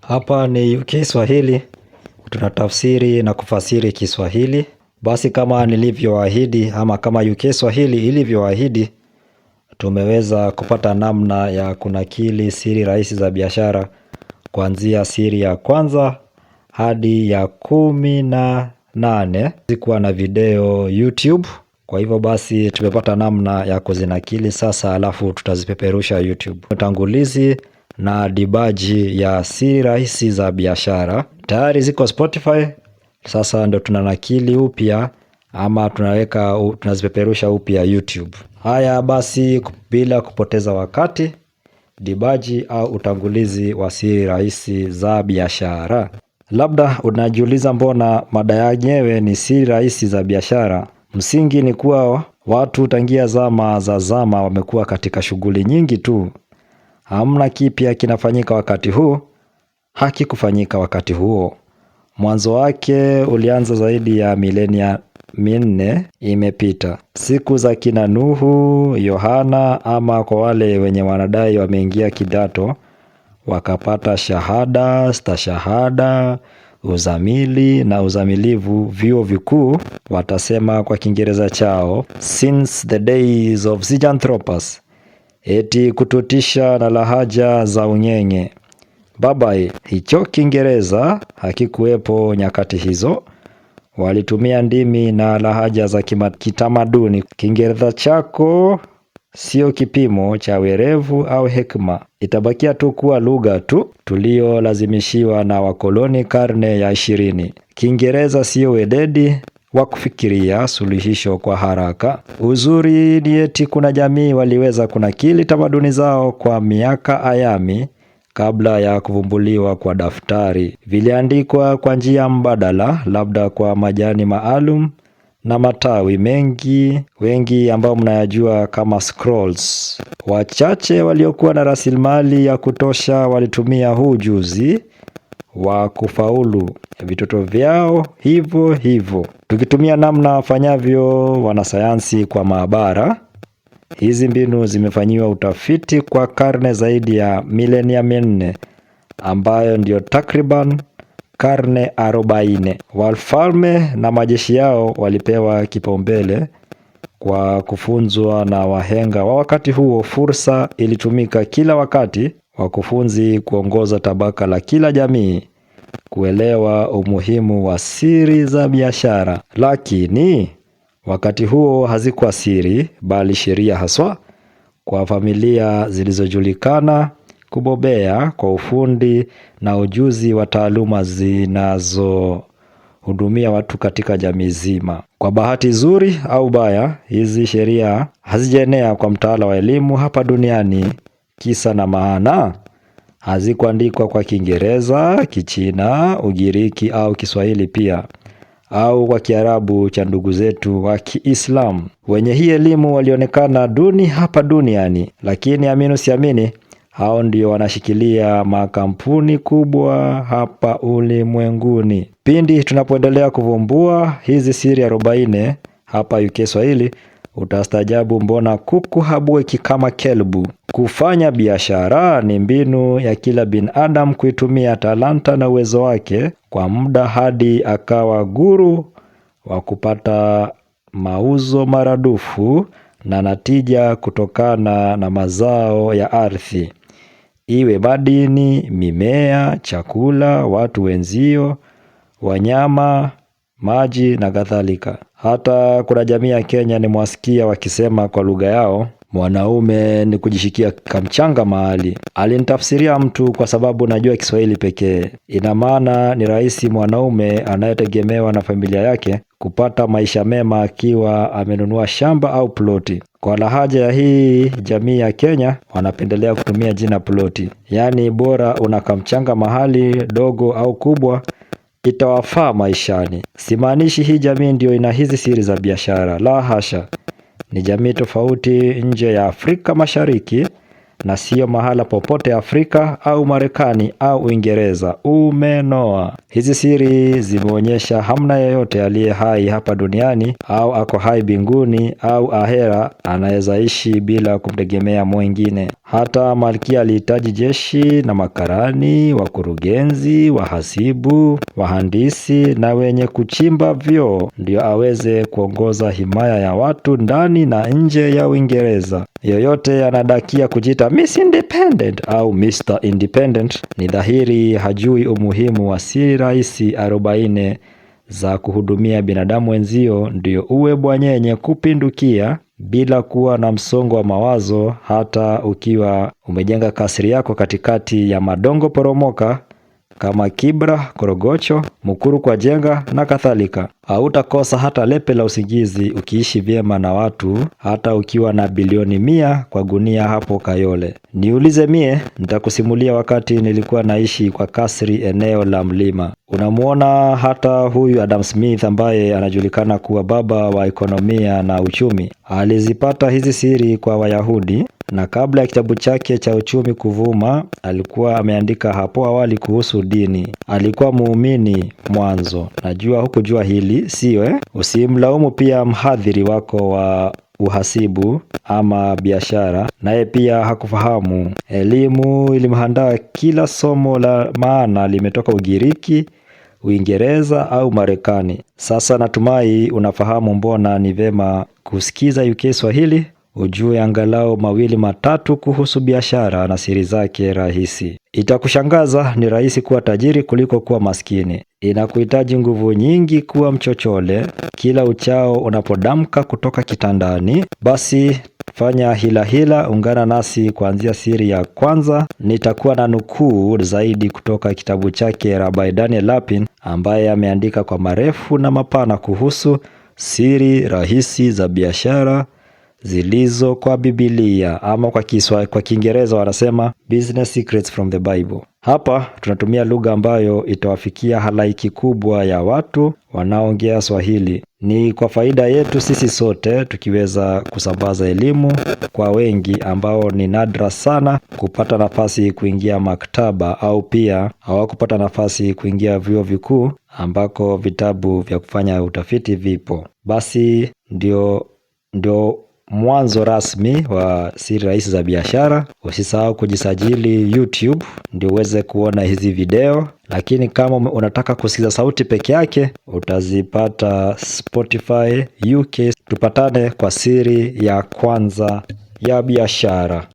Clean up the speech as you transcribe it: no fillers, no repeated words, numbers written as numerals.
Hapa ni UK Swahili, tunatafsiri na kufasiri Kiswahili. Basi kama nilivyoahidi ama kama UK Swahili ilivyoahidi, tumeweza kupata namna ya kunakili siri rahisi za biashara kuanzia siri ya kwanza hadi ya 18. Zikuwa na video YouTube. Kwa hivyo basi tumepata namna ya kuzinakili sasa, alafu tutazipeperusha YouTube. Utangulizi na dibaji ya siri rahisi za biashara tayari ziko Spotify. Sasa ndo tunanakili upya ama tunazipeperusha upya YouTube. Haya basi, bila kupoteza wakati, dibaji au utangulizi wa siri rahisi za biashara. Labda unajiuliza mbona mada yenyewe ni siri rahisi za biashara. Msingi ni kuwa watu tangia zama wamekuwa katika shughuli nyingi tu. Hamna kipya kinafanyika wakati huu, hakikufanyika wakati huo. Mwanzo wake ulianza zaidi ya milenia 4 imepita. Siku za kina Nuhu, Yohana, ama kwa wale wenye wanadai wameingia kidato wakapata shahada, stashahada, uzamili na uzamilivu vyuo vikuu, watasema kwa Kiingereza chao since the days of Zinjanthropus. Eti kututisha na lahaja za unyenye. Babai, hicho Kiingereza hakikuwepo nyakati hizo. Walitumia ndimi na lahaja za kitamaduni. Kiingereza chako sio kipimo cha werevu au hekima. Itabakia tu kuwa lugha tu tuliolazimishiwa na wakoloni karne ya 20. Kiingereza sio wededi wa kufikiria suluhisho kwa haraka. Uzuri ni eti kuna jamii waliweza kunakili tamaduni zao kwa miaka ayami kabla ya kuvumbuliwa kwa daftari. Viliandikwa kwa njia mbadala, labda kwa majani maalum na matawi wengi ambao mnayajua kama scrolls. Wachache waliokuwa na rasilimali ya kutosha walitumia huu ujuzi wa kufaulu vitoto vyao hivyo. Tukitumia namna wafanyavyo wanasayansi kwa maabara. Hizi mbinu zimefanyiwa utafiti kwa karne zaidi ya milenia 4, ambayo ndio takriban karne 40. Wafalme na majeshi yao walipewa kipaumbele kwa kufunzwa na wahenga wa wakati huo. Fursa ilitumika kila wakati, wakufunzi kuongoza tabaka la kila jamii kuelewa umuhimu wa siri za biashara. Lakini wakati huo hazikuwa siri, bali sheria haswa kwa familia zilizojulikana kubobea kwa ufundi na ujuzi wa taaluma zinazohudumia watu katika jamii zima. Kwa bahati nzuri au baya, hizi sheria hazijaenea kwa mtaala wa elimu hapa duniani. Kisa na maana, hazikuandikwa kwa Kiingereza, Kichina, Ugiriki au Kiswahili pia, au kwa Kiarabu cha ndugu zetu wa Kiislamu. Wenye hii elimu walionekana duni hapa duniani, lakini amini siamini, hao ndio wanashikilia makampuni kubwa hapa ulimwenguni. Pindi tunapoendelea kuvumbua hizi siri 40 hapa UK Swahili, utastajabu mbona kuku habweki kama kelbu. Kufanya biashara ni mbinu ya kila binadamu kuitumia talanta na uwezo wake kwa muda hadi akawa guru wa kupata mauzo maradufu na natija kutokana na mazao ya ardhi. Iwe madini, mimea, chakula, watu wenzio, wanyama, maji na kadhalika. Hata kuna jamii ya Kenya nimewasikia wakisema kwa lugha yao, mwanaume ni kujishikia kamchanga mahali. Alinitafsiria mtu kwa sababu najua Kiswahili pekee. Ina maana ni rahisi mwanaume anayetegemewa na familia yake kupata maisha mema akiwa amenunua shamba au ploti. Kwa lahaja ya hii jamii ya Kenya wanapendelea kutumia jina ploti. Yaani bora unakamchanga mahali dogo au kubwa, itawafaa maishani. Simaanishi hii jamii ndio ina hizi siri za biashara, la hasha. Ni jamii tofauti nje ya Afrika Mashariki na sio mahala popote Afrika au Marekani au Uingereza. Umenoa. Hizi siri zimeonyesha hamna yeyote aliye hai hapa duniani au ako hai mbinguni au ahera anaweza ishi bila kumtegemea mwingine. Hata Malkia alihitaji jeshi na makarani, wakurugenzi, wahasibu, wahandisi na wenye kuchimba vyoo ndio aweze kuongoza himaya ya watu ndani na nje ya Uingereza. Yoyote anadakia kujiita Miss Independent au Mr. Independent ni dhahiri hajui umuhimu wa siri rahisi 40 za kuhudumia binadamu wenzio ndio uwe bwanyenye kupindukia bila kuwa na msongo wa mawazo, hata ukiwa umejenga kasri yako katikati ya madongo poromoka kama Kibra, Korogocho, Mukuru kwa Jenga na kadhalika. Hautakosa hata lepe la usingizi ukiishi vyema na watu, hata ukiwa na bilioni 100 kwa gunia hapo Kayole. Niulize mie, nitakusimulia wakati nilikuwa naishi kwa kasri eneo la mlima. Unamuona hata huyu Adam Smith ambaye anajulikana kuwa baba wa ekonomia na uchumi. Alizipata hizi siri kwa Wayahudi, na kabla ya kitabu chake cha uchumi kuvuma, alikuwa ameandika hapo awali kuhusu dini. Alikuwa muumini mwanzo. Najua hukujua hili, sio? Usimlaumu pia mhadhiri wako wa uhasibu ama biashara, naye pia hakufahamu. Elimu ilimhandaa kila somo la maana limetoka Ugiriki, Uingereza au Marekani. Sasa natumai unafahamu mbona ni vema kusikiza UK Swahili, ujue angalau 2-3 kuhusu biashara na siri zake rahisi. Itakushangaza ni rahisi kuwa tajiri kuliko kuwa maskini. Inakuhitaji nguvu nyingi kuwa mchochole kila uchao unapodamka kutoka kitandani. Basi fanya hila, ungana nasi kuanzia siri ya kwanza. Nitakuwa na nukuu zaidi kutoka kitabu chake Rabbi Daniel Lapin ambaye ameandika kwa marefu na mapana kuhusu siri rahisi za biashara zilizo kwa Biblia, ama kwa Kiingereza wanasema Business Secrets from the Bible. Hapa tunatumia lugha ambayo itawafikia halaiki kubwa ya watu wanaoongea Swahili. Ni kwa faida yetu sisi sote tukiweza kusambaza elimu kwa wengi ambao ni nadra sana kupata nafasi kuingia maktaba au pia hawakupata nafasi kuingia vyuo vikuu ambako vitabu vya kufanya utafiti vipo. Basi ndio mwanzo rasmi wa siri rahisi za biashara. Usisahau kujisajili YouTube ndio uweze kuona hizi video, lakini kama unataka kusikiza sauti peke yake utazipata Spotify UK. Tupatane kwa siri ya kwanza ya biashara.